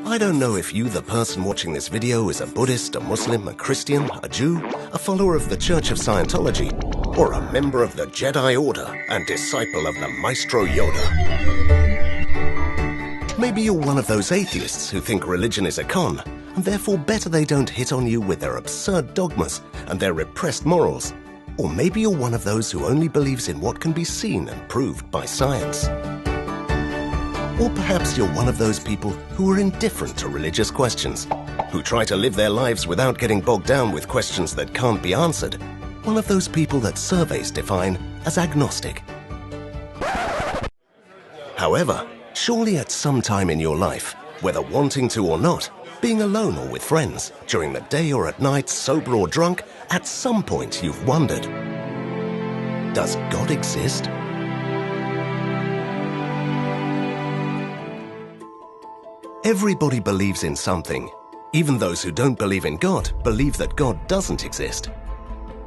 I don't know if you, the person watching this video, is a Buddhist, a Muslim, a Christian, a Jew, a follower of the Church of Scientology, or a member of the Jedi Order and disciple of the Maestro Yoda. Maybe you're one of those atheists who think religion is a con, and therefore better they don't hit on you with their absurd dogmas and their repressed morals. Or maybe you're one of those who only believes in what can be seen and proved by science. Or perhaps you're one of those people who are indifferent to religious questions, who try to live their lives without getting bogged down with questions that can't be answered. One of those people that surveys define as agnostic. However, surely at some time in your life, whether wanting to or not, being alone or with friends, during the day or at night, sober or drunk, at some point you've wondered, does God exist? Everybody believes in something. Even those who don't believe in God believe that God doesn't exist.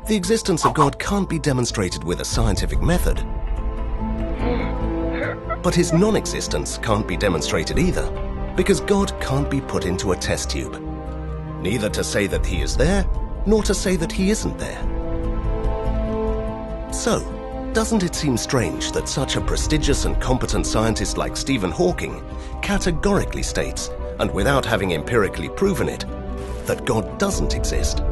The existence of God can't be demonstrated with a scientific method. But his non-existence can't be demonstrated either, because God can't be put into a test tube. Neither to say that he is there, nor to say that he isn't there. So, doesn't it seem strange that such a prestigious and competent scientist like Stephen Hawking categorically states, and without having empirically proven it, that God doesn't exist?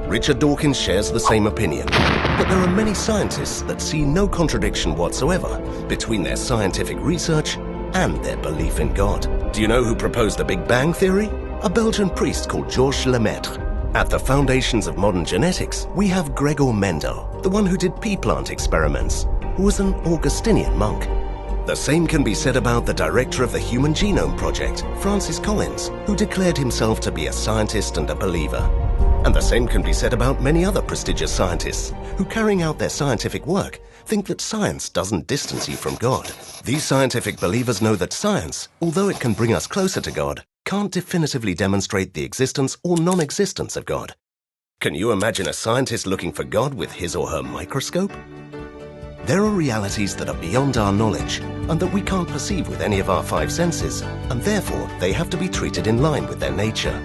Richard Dawkins shares the same opinion, but there are many scientists that see no contradiction whatsoever between their scientific research and their belief in God. Do you know who proposed the Big Bang Theory? A Belgian priest called Georges Lemaitre. At the foundations of modern genetics, we have Gregor Mendel, the one who did pea plant experiments, who was an Augustinian monk. The same can be said about the director of the Human Genome Project, Francis Collins, who declared himself to be a scientist and a believer. And the same can be said about many other prestigious scientists, who carrying out their scientific work think that science doesn't distance you from God. These scientific believers know that science, although it can bring us closer to God, can't definitively demonstrate the existence or non-existence of God. Can you imagine a scientist looking for God with his or her microscope? There are realities that are beyond our knowledge and that we can't perceive with any of our five senses, and therefore they have to be treated in line with their nature.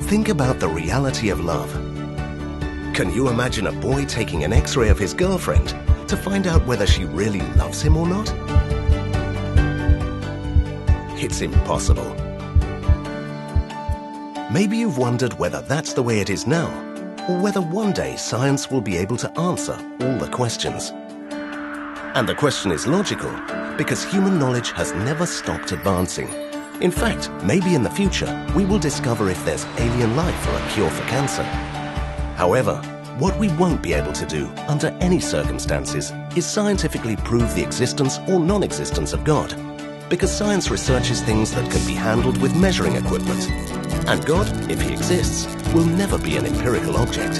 Think about the reality of love. Can you imagine a boy taking an X-ray of his girlfriend to find out whether she really loves him or not? It's impossible. Maybe you've wondered whether that's the way it is now, or whether one day science will be able to answer all the questions. And the question is logical, because human knowledge has never stopped advancing. In fact, maybe in the future, we will discover if there's alien life or a cure for cancer. However, what we won't be able to do, under any circumstances, is scientifically prove the existence or non-existence of God, because science researches things that can be handled with measuring equipment. And God, if he exists, will never be an empirical object.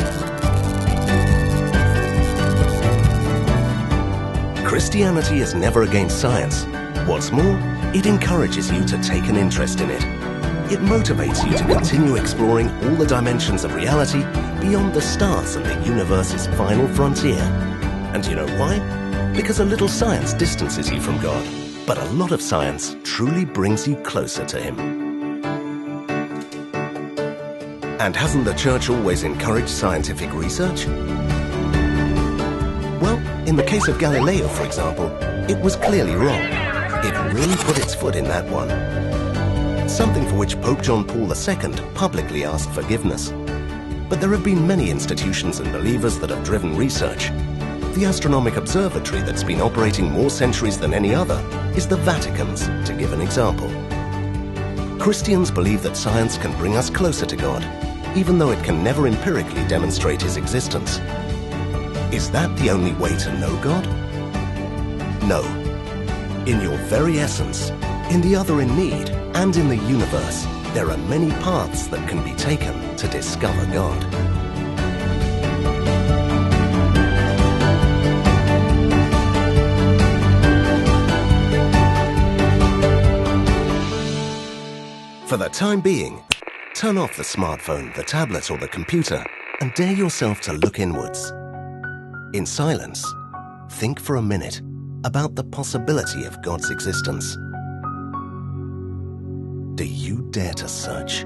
Christianity is never against science. What's more, it encourages you to take an interest in it. It motivates you to continue exploring all the dimensions of reality beyond the stars and the universe's final frontier. And you know why? Because a little science distances you from God, but a lot of science truly brings you closer to him. And hasn't the Church always encouraged scientific research? Well, in the case of Galileo, for example, it was clearly wrong. It really put its foot in that one. Something for which Pope John Paul II publicly asked forgiveness. But there have been many institutions and believers that have driven research. The Astronomic Observatory that's been operating more centuries than any other is the Vatican's, to give an example. Christians believe that science can bring us closer to God, even though it can never empirically demonstrate his existence. Is that the only way to know God? No. In your very essence, in the other in need, and in the universe, there are many paths that can be taken to discover God. For the time being, turn off the smartphone, the tablet, or the computer, and dare yourself to look inwards. In silence, think for a minute about the possibility of God's existence. Do you dare to search?